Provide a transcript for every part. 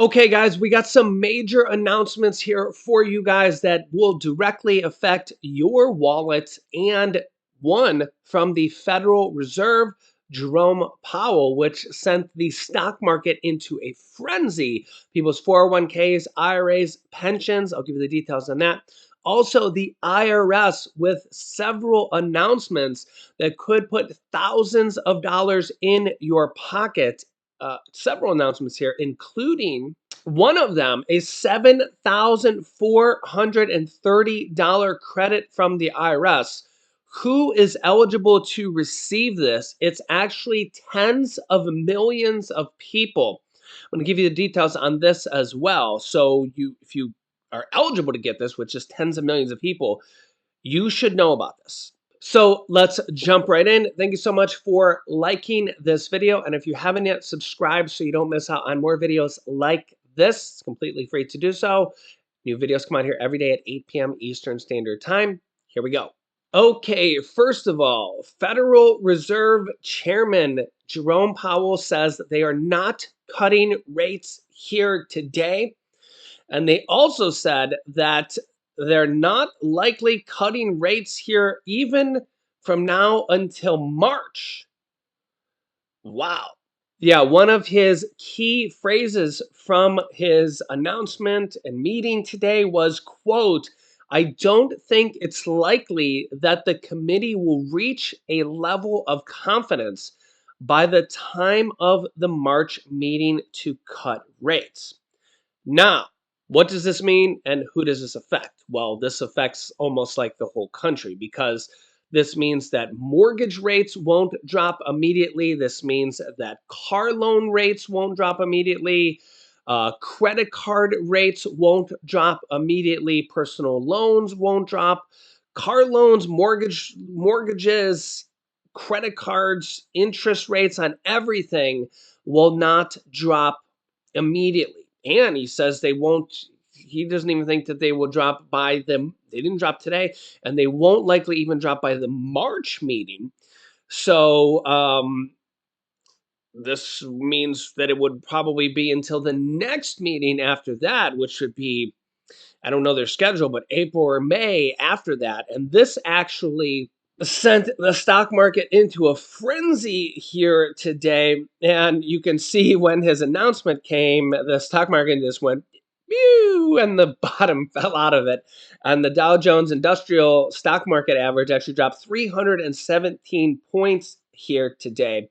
Okay, guys, we got some major announcements here for you guys that will directly affect your wallet. And one from the Federal Reserve, Jerome Powell, which sent the stock market into a frenzy. People's 401ks, IRAs, pensions. I'll give you the details on that. Also, the IRS with several announcements that could put thousands of dollars in your pocket. Several announcements here, including one of them, a $7,430 credit from the IRS. Who is eligible to receive this? It's actually tens of millions of people. I'm going to give you the details on this as well. So if you are eligible to get this, which is tens of millions of people, you should know about this. So let's jump right in. Thank you so much for liking this video. And if you haven't yet, subscribe so you don't miss out on more videos like this. It's completely free to do so. New videos come out here every day at 8 p.m. Eastern Standard Time. Here we go. Okay, first of all, Federal Reserve Chairman Jerome Powell says that they are not cutting rates here today. And they also said that they're not likely cutting rates here even from now until March. Wow. Yeah, one of his key phrases from his announcement and meeting today was, quote, "I don't think it's likely that the committee will reach a level of confidence by the time of the March meeting to cut rates." Now, what does this mean and who does this affect? Well, this affects almost like the whole country because this means that mortgage rates won't drop immediately. This means that car loan rates won't drop immediately. Credit card rates won't drop immediately. Personal loans won't drop. Car loans, mortgages, credit cards, interest rates on everything will not drop immediately. And he says he doesn't even think that they will drop they didn't drop today, and they won't likely even drop by the March meeting. So this means that it would probably be until the next meeting after that, which would be, I don't know their schedule, but April or May after that. And this actually sent the stock market into a frenzy here today. And you can see when his announcement came, the stock market just went pew, and the bottom fell out of it. And the Dow Jones Industrial Stock Market Average actually dropped 317 points here today.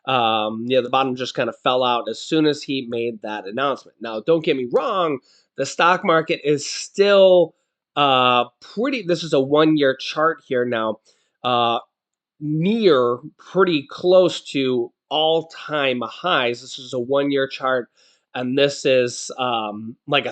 The bottom just kind of fell out as soon as he made that announcement. Now, don't get me wrong, the stock market is still this is a 1-year chart here now, uh, near pretty close to all-time highs. This is a 1-year chart, and this is like like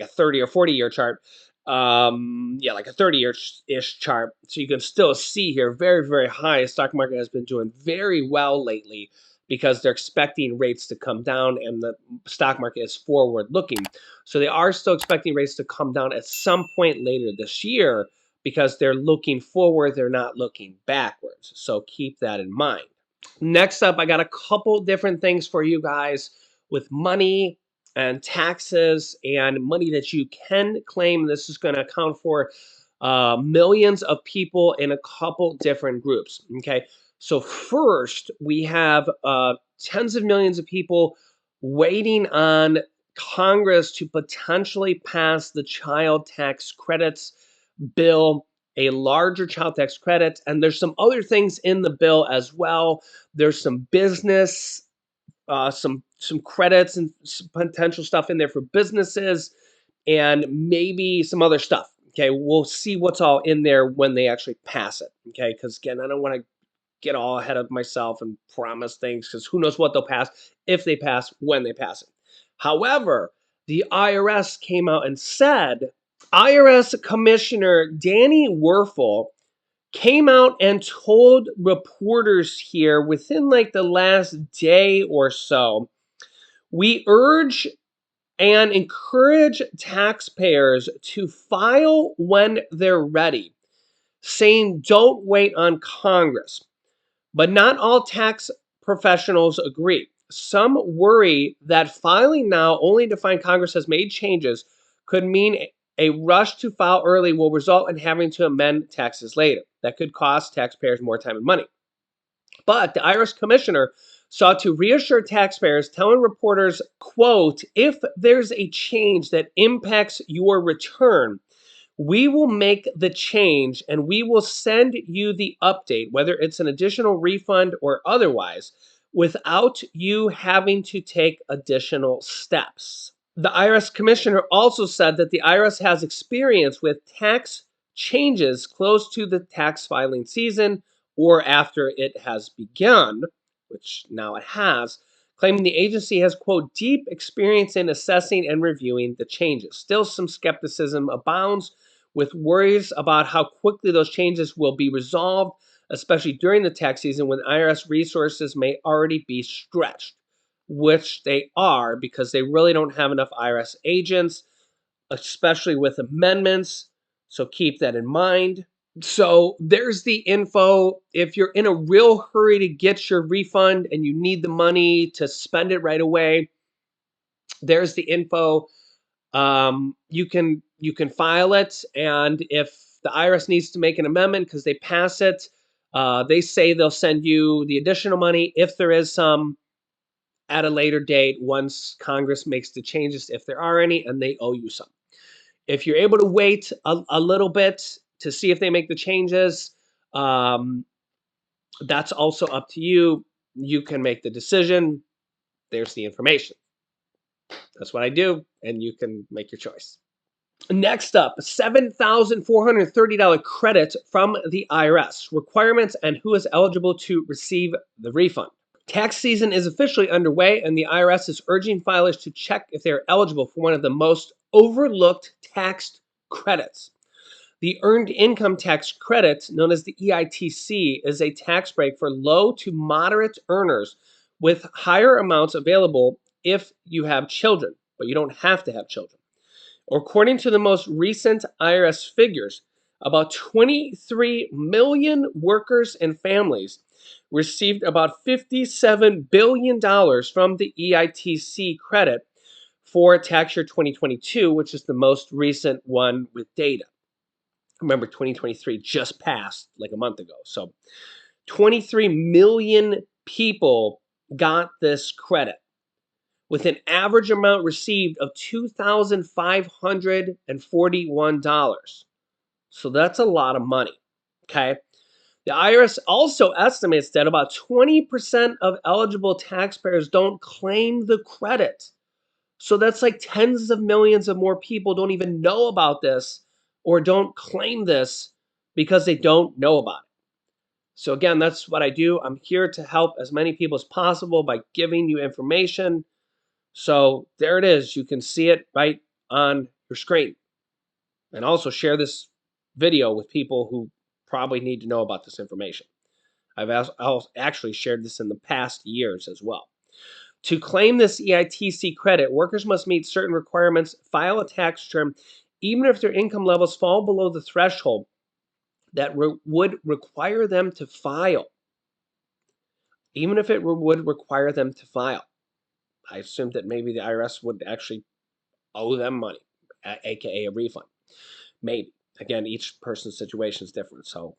a 30 or 40-year chart. Yeah, like a 30-ish chart. So you can still see here, very, very high. Stock market has been doing very well lately because they're expecting rates to come down, and the stock market is forward looking. So they are still expecting rates to come down at some point later this year because they're looking forward, they're not looking backwards. So keep that in mind. Next up, I got a couple different things for you guys with money and taxes and money that you can claim. This is going to account for millions of people in a couple different groups. Okay, so first we have tens of millions of people waiting on Congress to potentially pass the child tax credits bill, a larger child tax credit, and there's some other things in the bill as well. There's some business, some credits and some potential stuff in there for businesses, and maybe some other stuff. Okay, we'll see what's all in there when they actually pass it. Okay, because again, I don't want to get all ahead of myself and promise things because who knows what they'll pass, if they pass, when they pass it. However, the IRS came out and said, IRS Commissioner Danny Werfel came out and told reporters here within like the last day or so, we urge and encourage taxpayers to file when they're ready, saying don't wait on Congress. But not all tax professionals agree. some worry that filing now, only to find Congress has made changes, could mean a rush to file early will result in having to amend taxes later. That could cost taxpayers more time and money. But the IRS commissioner sought to reassure taxpayers, telling reporters, quote, if there's a change that impacts your return, we will make the change and we will send you the update, whether it's an additional refund or otherwise, without you having to take additional steps. The IRS commissioner also said that the IRS has experience with tax changes close to the tax filing season or after it has begun, which now it has, claiming the agency has, quote, deep experience in assessing and reviewing the changes. Still, some skepticism abounds with worries about how quickly those changes will be resolved, especially during the tax season when IRS resources may already be stretched, which they are because they really don't have enough IRS agents, especially with amendments. So keep that in mind. So there's the info. If you're in a real hurry to get your refund and you need the money to spend it right away, there's the info. You can file it, and if the IRS needs to make an amendment because they pass it, they say they'll send you the additional money if there is some at a later date once Congress makes the changes, if there are any, and they owe you some. If you're able to wait a little bit to see if they make the changes, um, that's also up to you. You can make the decision. There's the information. That's what I do, and you can make your choice. Next up, $7,430 credit from the IRS. Requirements and who is eligible to receive the refund. Tax season is officially underway, and the IRS is urging filers to check if they are eligible for one of the most overlooked tax credits. The Earned Income Tax Credit, known as the EITC, is a tax break for low to moderate earners with higher amounts available if you have children, but you don't have to have children. According to the most recent IRS figures, about 23 million workers and families received about $57 billion from the EITC credit for tax year 2022, which is the most recent one with data. Remember, 2023 just passed like a month ago. So 23 million people got this credit with an average amount received of $2,541. So that's a lot of money, okay? The IRS also estimates that about 20% of eligible taxpayers don't claim the credit. So that's like tens of millions of more people don't even know about this or don't claim this because they don't know about it. So again, that's what I do. I'm here to help as many people as possible by giving you information. So there it is. You can see it right on your screen. And also share this video with people who probably need to know about this information. I've actually shared this in the past years as well. To claim this EITC credit, workers must meet certain requirements, file a tax return, even if their income levels fall below the threshold that would require them to file. Even if it would require them to file. I assumed that maybe the IRS would actually owe them money, aka a refund. Maybe. Again, each person's situation is different, so,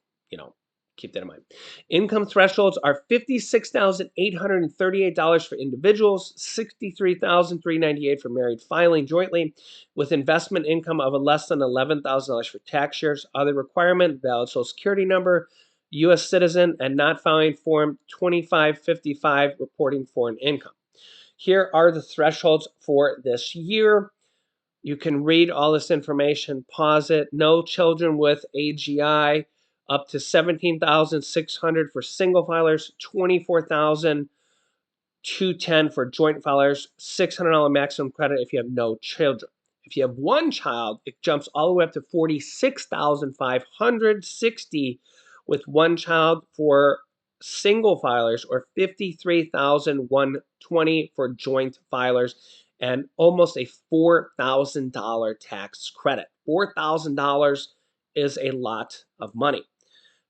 keep that in mind. Income thresholds are $56,838 for individuals, $63,398 for married filing jointly, with investment income of less than $11,000 for tax years. Other requirement, valid Social Security number, U.S. citizen, and not filing Form 2555, reporting foreign income. Here are the thresholds for this year. You can read all this information, pause it. No children with AGI, up to $17,600 for single filers, $24,210 for joint filers, $600 maximum credit if you have no children. If you have one child, it jumps all the way up to $46,560 with one child for single filers, or $53,120 for joint filers, and almost a $4,000 tax credit. $4,000 is a lot of money.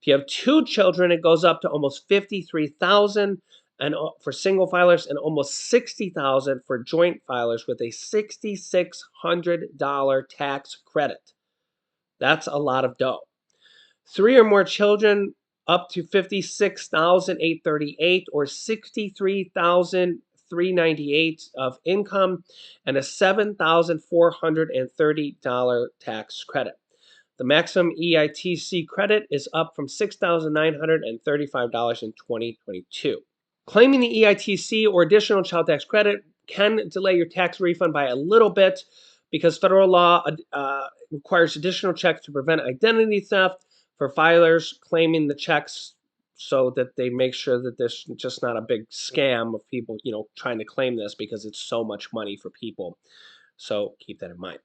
If you have two children, it goes up to almost $53,000, and for single filers, and almost 60,000 for joint filers with a $6,600 tax credit. That's a lot of dough. 3 or more children, up to 56,838 or 63,398 of income, and a $7,430 tax credit. The maximum EITC credit is up from $6,935 in 2022. Claiming the EITC or additional child tax credit can delay your tax refund by a little bit because federal law requires additional checks to prevent identity theft for filers claiming the checks, so that they make sure that there's just not a big scam of people, trying to claim this because it's so much money for people. So keep that in mind.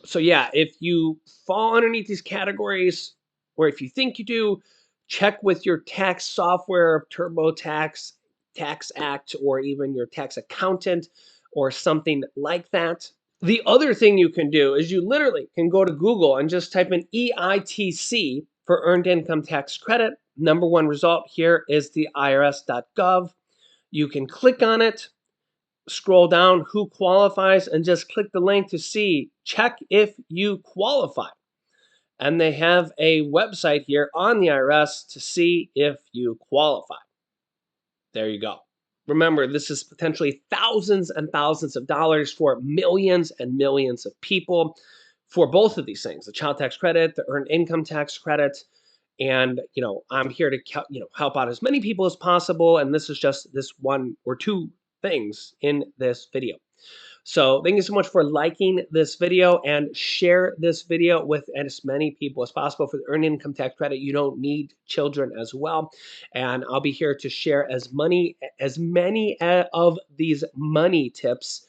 So yeah, if you fall underneath these categories, or if you think you do, check with your tax software, TurboTax, Tax Act, or even your tax accountant or something like that. The other thing you can do is you literally can go to Google and just type in EITC for Earned Income Tax Credit. Number one result here is the IRS.gov. You can click on it, scroll down who qualifies, and just click the link to check if you qualify. And they have a website here on the IRS to see if you qualify. There you go. Remember, this is potentially thousands and thousands of dollars for millions and millions of people for both of these things, the child tax credit, the earned income tax credit. And, I'm here to, help out as many people as possible. And this is just this one or two things in this video. So thank you so much for liking this video, and share this video with as many people as possible. For the earned income tax credit, you don't need children as well. And I'll be here to share as many of these money tips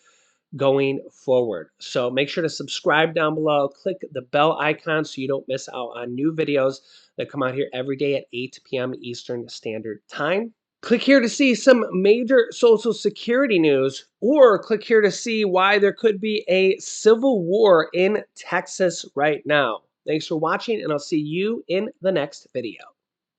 going forward. So make sure to subscribe down below. Click the bell icon so you don't miss out on new videos that come out here every day at 8 p.m. Eastern Standard Time. Click here to see some major Social Security news, or click here to see why there could be a civil war in Texas right now. Thanks for watching, and I'll see you in the next video.